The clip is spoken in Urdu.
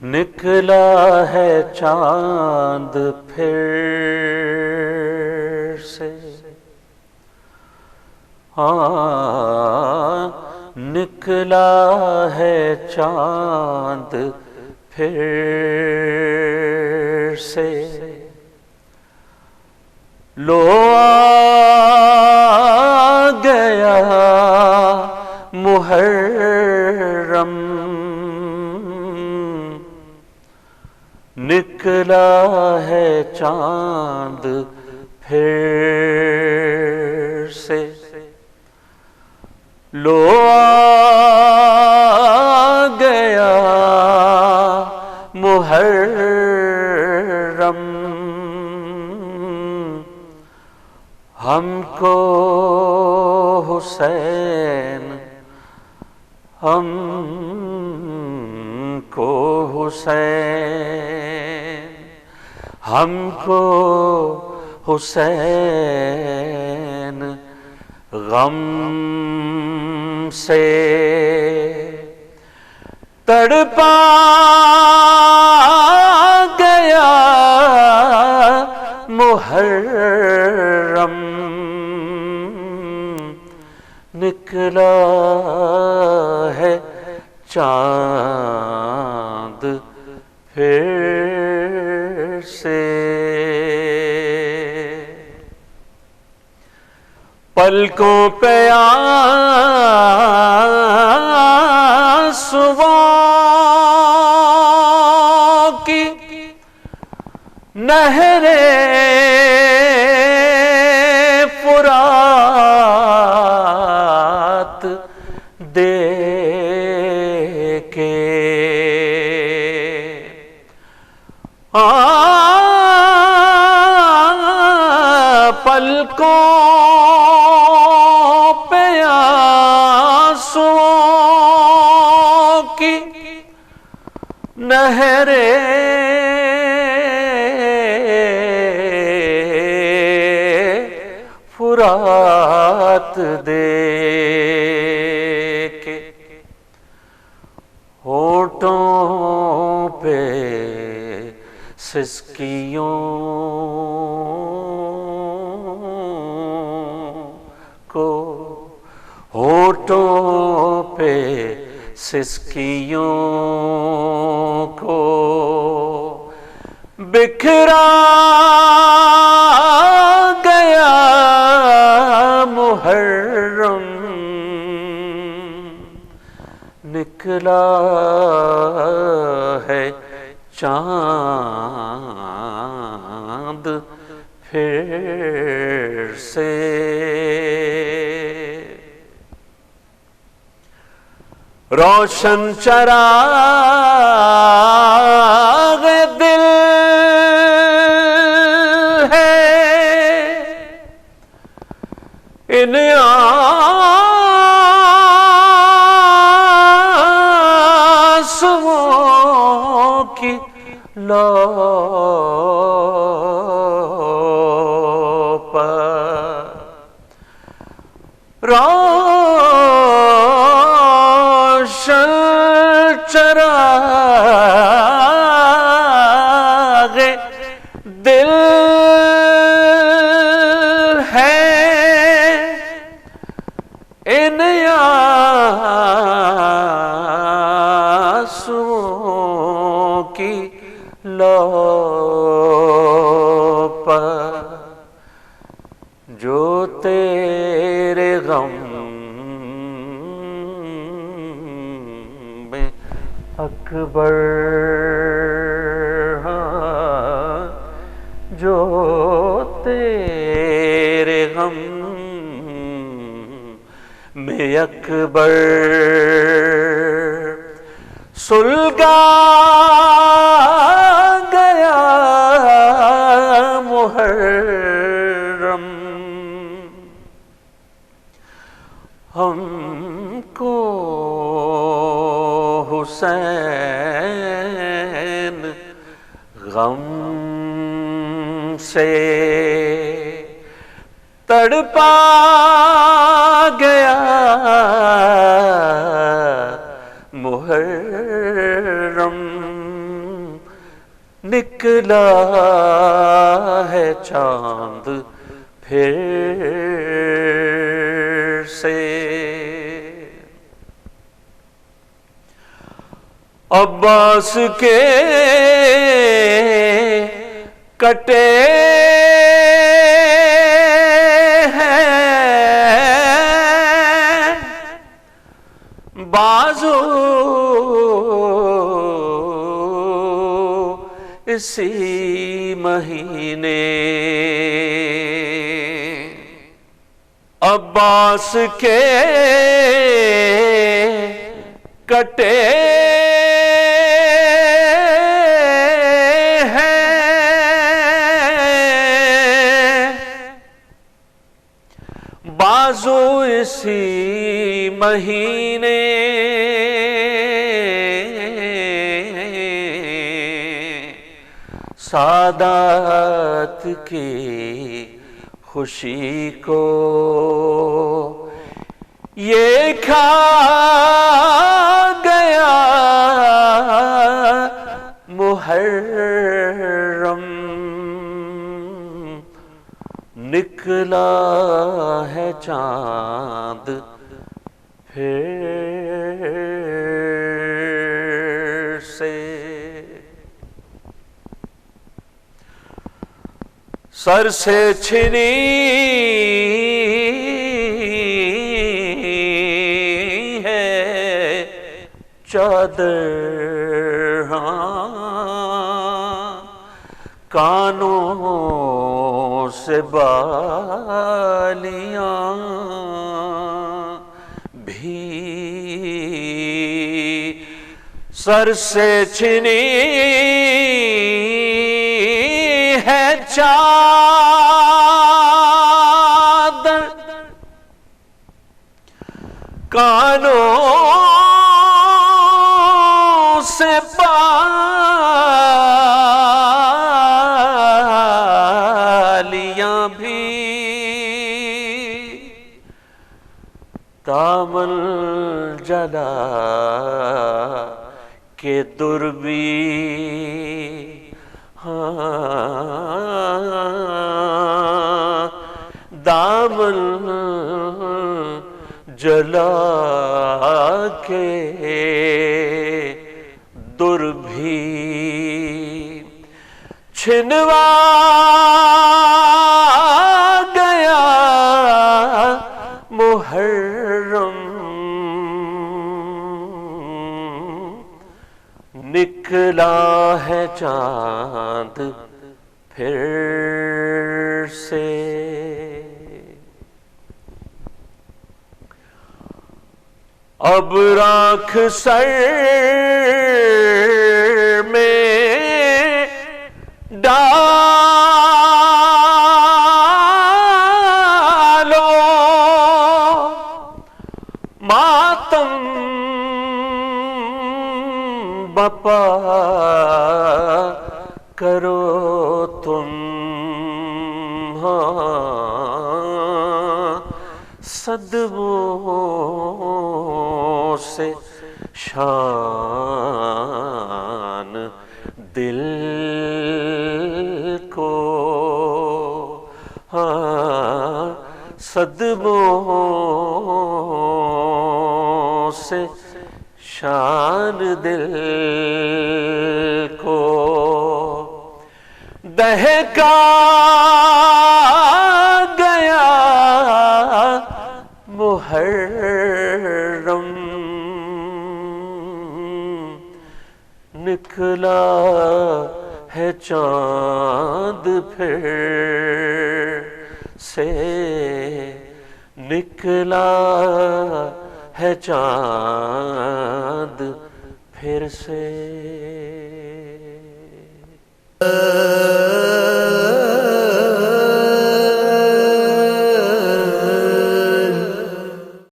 نکلا ہے چاند پھر سے، ہاں نکلا ہے چاند پھر سے، لو آ گیا محرم، نکلا ہے چاند پھر سے، لو آ گیا محرم، ہم کو حسین، ہم کو حسین، ہم کو حسین غم سے تڑپا گیا محرم، نکلا ہے چاند پھر سے، پلکوں پہ آنسوؤں کی نہریں فرات دے کے، پلکوں پہ آنسوؤں کی نہریں فرات دے کے، ہونٹوں پہ سسکیوں کو، ہونٹوں پہ سسکیوں کو بکھرا گیا محرم، نکلا ہے چاند پھر سے، روشن چراغ دل ہے ان آنسوؤں کی لو پر، روشن چراغ دل ہے ان آنسوؤں کی لو پر، جو تیرے غم میں اکبر، ہاں جو تیرے غم میں اکبر، سلگا گیا محرم، ہم کو حسین غم سے تڑپا گیا محرم، نکلا ہے چاند پھر سے، عباس کے کٹے ہیں بازو اسی مہینے، عباس کے کٹے بازو اسی مہینے، سعادت کی خوشی کو یہ کھا گیا محرم، نکلا ہے چاند پھر سے، سر سے چھنی ہے چادر، کانوں سے بالیاں بھی، سر سے چھنی ہے چادر، کانوں سے بالیاں بھی، دامن جلا کے در بھی، دامن جلا کے در بھی، چھنوا گیا محرم، نکلا ہے چاند پھر سے، اب راکھ سر میں ڈالو، ماتم بپا کرو تم، صدموں سے شان دل کو، صدموں سے شان دل کو، دہکا گیا محرم، نکلا ہے چاند پھر سے، نکلا ہے چاند پھر سے۔